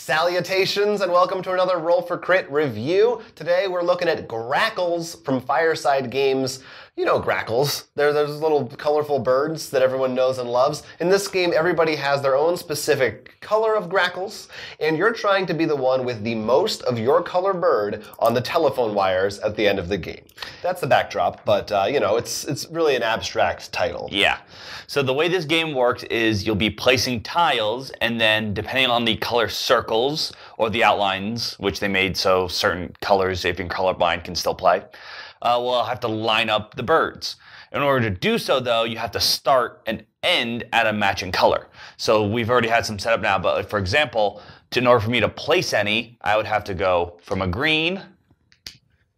Salutations and welcome to another Roll for Crit review. Today we're looking at Grackles from Fireside Games. You know Grackles. They're those little colorful birds that everyone knows and loves. In this game, everybody has their own specific color of Grackles, and you're trying to be the one with the most of your color bird on the telephone wires at the end of the game. That's the backdrop, but you know, it's really an abstract title. Yeah. So the way this game works is you'll be placing tiles, and then depending on the color circles or the outlines, which they made so certain colors, if you're colorblind, can still play, we'll have to line up the birds. In order to do so, though, you have to start and end at a matching color. So we've already had some set up now, but for example, in order for me to place any, I would have to go from a green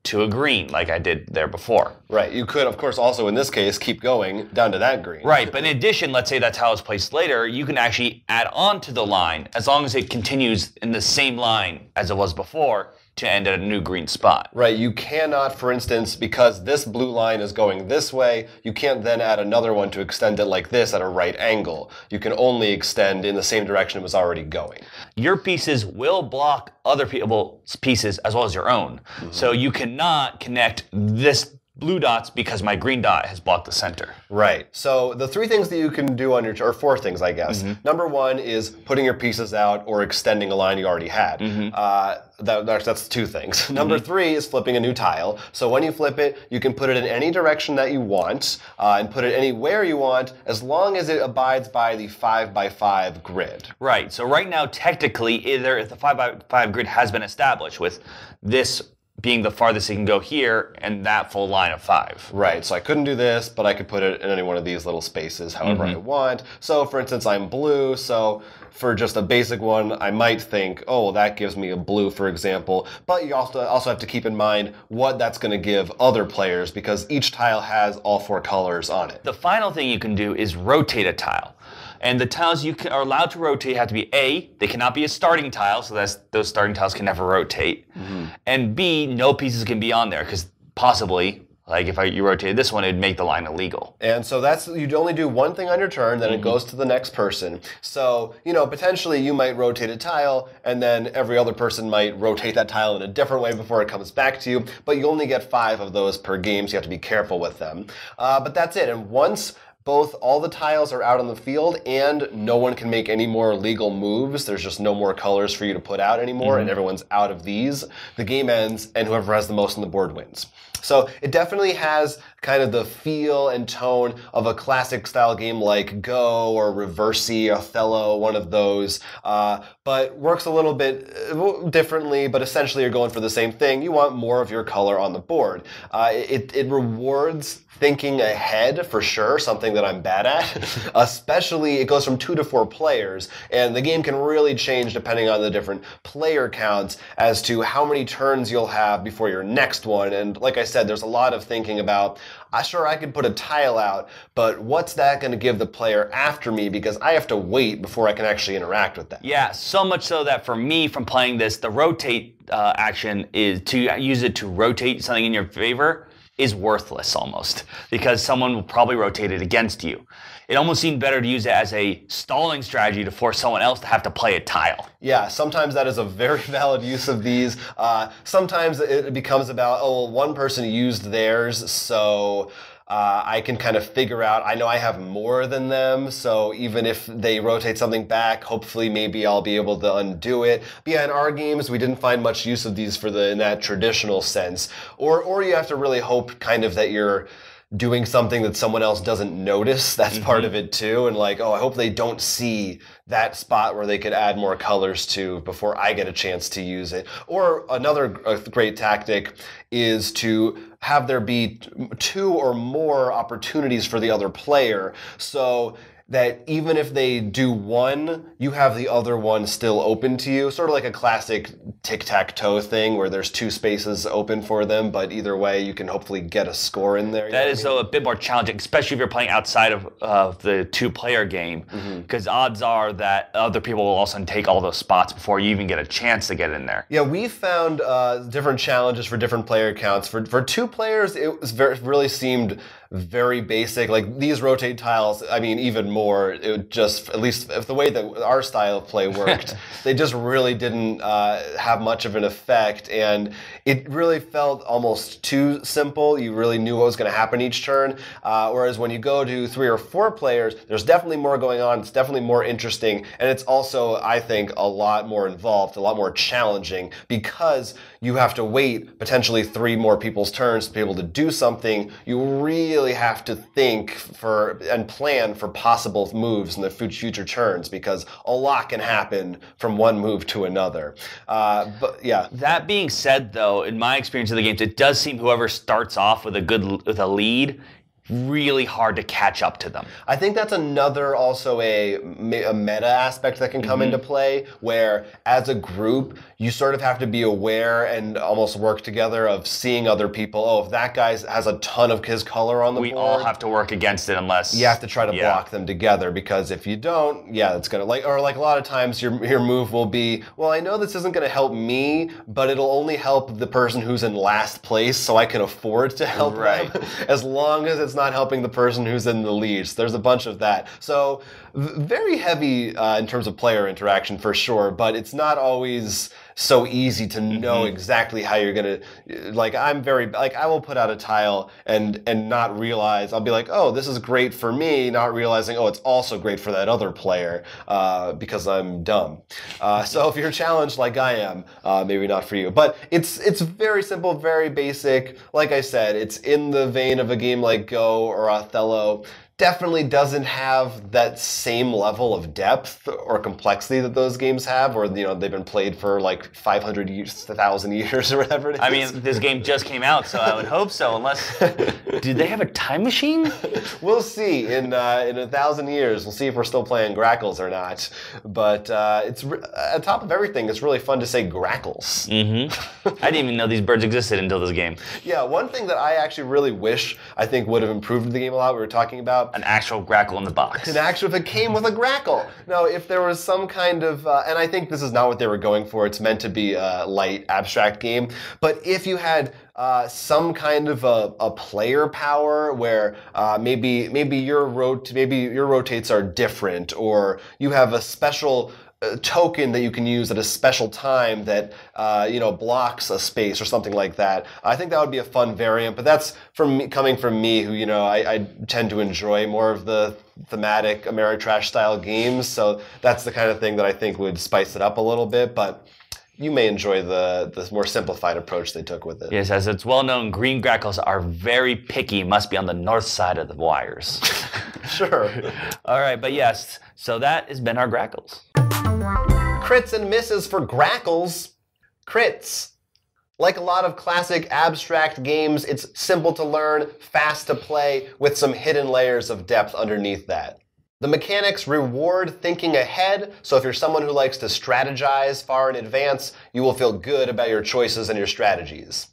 to a green, like I did there before. Right. You could, of course, also in this case, keep going down to that green. Right. But in addition, let's say that's how it's placed later, you can actually add on to the line as long as it continues in the same line as it was before to end at a new green spot. Right. You cannot, for instance, because this blue line is going this way, you can't then add another one to extend it like this at a right angle. You can only extend in the same direction it was already going. Your pieces will block other people's pieces as well as your own. Mm-hmm. So you cannot connect this blue dots because my green dot has blocked the center. Right. So the three things that you can do on your, or four things, I guess. Mm-hmm. Number one is putting your pieces out or extending a line you already had. Mm-hmm. That's two things. Mm-hmm. Number three is flipping a new tile. So when you flip it, you can put it in any direction that you want and put it anywhere you want as long as it abides by the 5x5 grid. Right. So right now, technically, either the 5x5 grid has been established with this being the farthest it can go here, and that full line of 5. Right, so I couldn't do this, but I could put it in any one of these little spaces however I want. So, for instance, I'm blue, so for just a basic one, I might think, oh, well, that gives me a blue, for example. But you also have to keep in mind what that's going to give other players, because each tile has all four colors on it. The final thing you can do is rotate a tile. And the tiles you are allowed to rotate have to be A, they cannot be a starting tile, so those starting tiles can never rotate. Mm-hmm. And B, no pieces can be on there, because possibly, like if you rotated this one, it'd make the line illegal. And so you'd only do one thing on your turn, then it goes to the next person. So, you know, potentially you might rotate a tile, and then every other person might rotate that tile in a different way before it comes back to you, but you only get 5 of those per game, so you have to be careful with them. But that's it, and once both all the tiles are out on the field and no one can make any more legal moves, there's just no more colors for you to put out anymore, and everyone's out of these, the game ends, and whoever has the most on the board wins. So it definitely has kind of the feel and tone of a classic style game like Go or Reversi, Othello, one of those, but works a little bit differently, but essentially you're going for the same thing. You want more of your color on the board. It rewards thinking ahead for sure, something that I'm bad at. Especially, it goes from 2 to 4 players, and the game can really change depending on the different player counts as to how many turns you'll have before your next one. And like I said, there's a lot of thinking about, sure, I could put a tile out, but what's that going to give the player after me, because I have to wait before I can actually interact with that. Yeah, so much so that for me, from playing this, the rotate action is to use it to rotate something in your favor is worthless almost, because someone will probably rotate it against you. It almost seemed better to use it as a stalling strategy to force someone else to have to play a tile. Yeah, sometimes that is a very valid use of these. Sometimes it becomes about, oh, well, one person used theirs, so I can kind of figure out, I know I have more than them, so even if they rotate something back, hopefully maybe I'll be able to undo it. But yeah, in our games, we didn't find much use of these in that traditional sense. Or you have to really hope kind of that you're doing something that someone else doesn't notice. That's part of it too. And like, oh, I hope they don't see that spot where they could add more colors to before I get a chance to use it. Or another great tactic is to have there be 2 or more opportunities for the other player, so that even if they do one, you have the other one still open to you. Sort of like a classic tic-tac-toe thing where there's 2 spaces open for them, but either way you can hopefully get a score in there. That is a bit more challenging, especially if you're playing outside of the 2-player game, because odds are that other people will also take all those spots before you even get a chance to get in there. Yeah, we found different challenges for different player counts. For 2 players, it was really seemed very basic. Like these rotate tiles, I mean, even more anymore. It would just, at least if the way that our style of play worked, they just really didn't have much of an effect, and it really felt almost too simple. You really knew what was going to happen each turn, whereas when you go to 3 or 4 players, there's definitely more going on. It's definitely more interesting, and it's also, I think, a lot more involved, a lot more challenging, because you have to wait potentially 3 more people's turns to be able to do something. You really have to think for and plan for possible moves in the future turns, because a lot can happen from one move to another. But yeah. That being said, though, in my experience of the games, it does seem whoever starts off with a lead, really hard to catch up to them. I think that's another also a meta aspect that can come into play, where as a group, you sort of have to be aware and almost work together of seeing other people. Oh, if that guy has a ton of his color on the board, we all have to work against it unless... You have to try to block them together, because if you don't, it's going to, like a lot of times your move will be, well, I know this isn't going to help me, but it'll only help the person who's in last place, so I can afford to help them, as long as it's not helping the person who's in the lead. So there's a bunch of that. So very heavy in terms of player interaction for sure, but it's not always so easy to know exactly how you're gonna, I will put out a tile and not realize, I'll be like, oh, this is great for me, not realizing, oh, it's also great for that other player, because I'm dumb. So if you're challenged like I am, maybe not for you. But it's very simple, very basic. Like I said, it's in the vein of a game like Go or Othello. Definitely doesn't have that same level of depth or complexity that those games have, or they've been played for like 500 years, 1,000 years, or whatever it is. I mean, this game just came out, so I would hope so. Unless, do they have a time machine? We'll see in 1,000 years. We'll see if we're still playing Grackles or not. But it's on top of everything, it's really fun to say Grackles. I didn't even know these birds existed until this game. Yeah, one thing that I actually really wish I think would have improved the game a lot. We were talking about an actual Grackle in the box. If it came with a Grackle. Now, if there was some kind of, and I think this is not what they were going for, it's meant to be a light, abstract game, but if you had some kind of a player power where maybe your rotates are different, or you have a special token that you can use at a special time that blocks a space or something like that. I think that would be a fun variant, but that's coming from me, who I tend to enjoy more of the thematic Ameritrash style games. So that's the kind of thing that I think would spice it up a little bit. But you may enjoy the more simplified approach they took with it. Yes, as it's well known, green Grackles are very picky, must be on the north side of the wires. Sure. All right, but yes, so that has been our Grackles. Crits and misses for Grackles. Crits. Like a lot of classic abstract games, it's simple to learn, fast to play, with some hidden layers of depth underneath that. The mechanics reward thinking ahead, so if you're someone who likes to strategize far in advance, you will feel good about your choices and your strategies.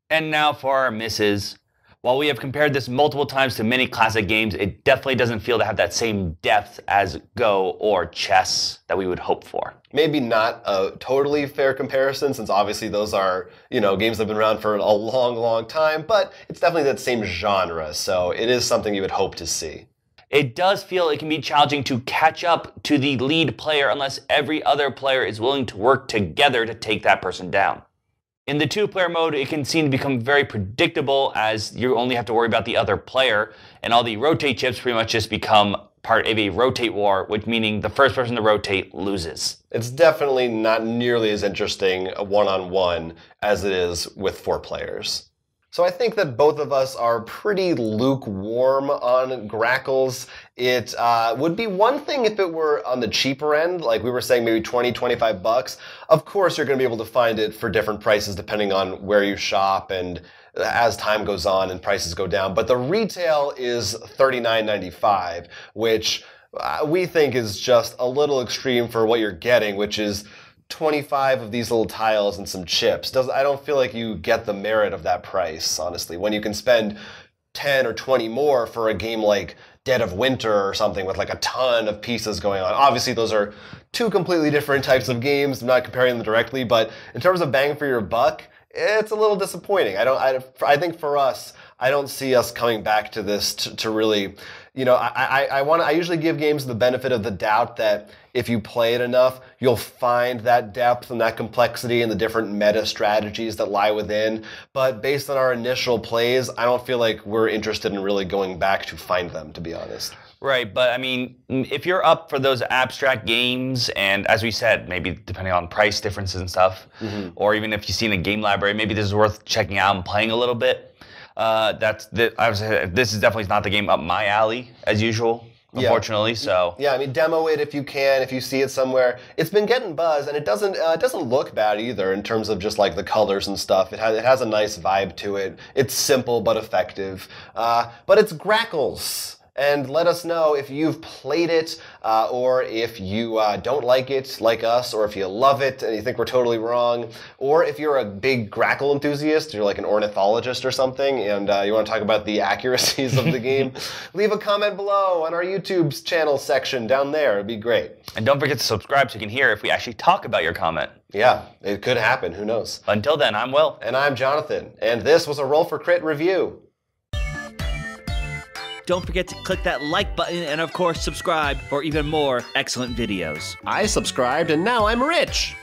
And now for our misses. While we have compared this multiple times to many classic games, it definitely doesn't feel to have that same depth as Go or chess that we would hope for. Maybe not a totally fair comparison, since obviously those are, games that have been around for a long, long time, but it's definitely that same genre, so it is something you would hope to see. It does feel it can be challenging to catch up to the lead player unless every other player is willing to work together to take that person down. In the 2-player mode, it can seem to become very predictable, as you only have to worry about the other player, and all the rotate chips pretty much just become part of a rotate war, which meaning the first person to rotate loses. It's definitely not nearly as interesting one-on-one as it is with 4 players. So I think that both of us are pretty lukewarm on Grackles. It would be one thing if it were on the cheaper end, like we were saying, maybe 20, 25 bucks. Of course, you're going to be able to find it for different prices depending on where you shop and as time goes on and prices go down. But the retail is $39.95, which we think is just a little extreme for what you're getting, which is 25 of these little tiles and some chips. I don't feel like you get the merit of that price, honestly, when you can spend 10 or 20 more for a game like Dead of Winter or something with like a ton of pieces going on. Obviously, those are 2 completely different types of games. I'm not comparing them directly, but in terms of bang for your buck, it's a little disappointing. I think for us, I don't see us coming back to this to really, you know, I usually give games the benefit of the doubt that if you play it enough, you'll find that depth and that complexity and the different meta strategies that lie within. But based on our initial plays, I don't feel like we're interested in really going back to find them, to be honest. Right, but I mean, if you're up for those abstract games, and as we said, maybe depending on price differences and stuff, or even if you've seen a game library, maybe this is worth checking out and playing a little bit. This is definitely not the game up my alley, as usual, unfortunately. So yeah, I mean, demo it if you can, if you see it somewhere. It's been getting buzz, and it doesn't look bad either in terms of just like the colors and stuff. It has a nice vibe to it. It's simple but effective. But it's Grackles. And let us know if you've played it, or if you don't like it like us, or if you love it and you think we're totally wrong, or if you're a big Grackle enthusiast, you're like an ornithologist or something, and you want to talk about the accuracies of the game, leave a comment below on our YouTube channel section down there. It'd be great. And don't forget to subscribe so you can hear if we actually talk about your comment. Yeah, it could happen. Who knows? Until then, I'm Will. And I'm Jonathan. And this was a Roll for Crit review. Don't forget to click that like button and, of course, subscribe for even more excellent videos. I subscribed and now I'm rich.